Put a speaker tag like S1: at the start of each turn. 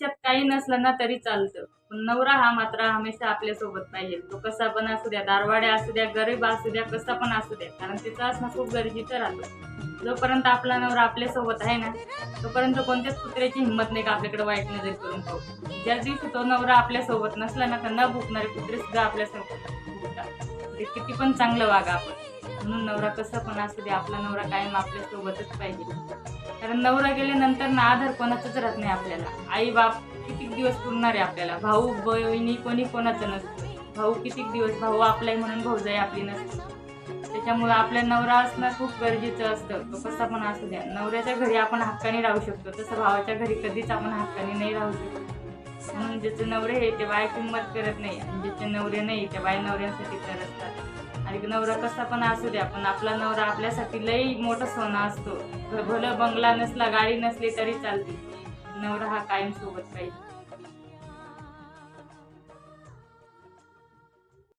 S1: आयुष्यात काही नसलं ना तरी चालतं, पण नवरा हा मात्र हमेशा आपल्यासोबत पाहिजे. तो कसा पण असू द्या, दारवाड्या असू द्या, गरीब असू द्या, कसा पण असू द्या, कारण त्याचं असणं खूप गरजेचं राहतं. जोपर्यंत आपला नवरा आपल्यासोबत आहे ना, तोपर्यंत कोणत्याच कुत्र्याची हिंमत नाही का आपल्याकडे वाईट नजर करून पाहू. ज्या दिवशी तो नवरा आपल्यासोबत नसला ना, तर न भुकणारे कुत्रे सुद्धा आपल्यासोबत भुकतात. ते किती पण चांगलं वागा आपण. म्हणून नवरा कसा पण असू द्या, आपला नवरा कायम आपल्यासोबतच पाहिजे. कारण नवरा गेल्यानंतर ना आधार कोणाचाच राहत नाही आपल्याला. आई-बाप कितीक दिवस पुरणार आहे आपल्याला. भाऊ, बहिणी कोणी कोणाचं नसतं. भाऊ कितीक दिवस, भाऊ आपला आहे म्हणून भाऊजाई आपली नसते. त्याच्यामुळं आपला नवरा असणं खूप गरजेचं असतं. तो कसा पण असू द्या. नवऱ्याच्या घरी आपण हक्काने राहू शकतो. तसं भावाच्या घरी कधीच आपण हक्काने नाही राहू शकत. म्हणून ज्याचे नवरे आहे ते बाया किंमत करत नाही आणि ज्याचे नवरे नाही त्या बाया नवऱ्यांसाठी तरसतात. आणि नवरा कसा पण असू द्या, पण आपला नवरा आपल्यासाठी लई मोठं सोनं असतो. भलं बंगला नसला, गाडी नसली तरी चालते. नवरा हा कायम सोबत पाहिजे.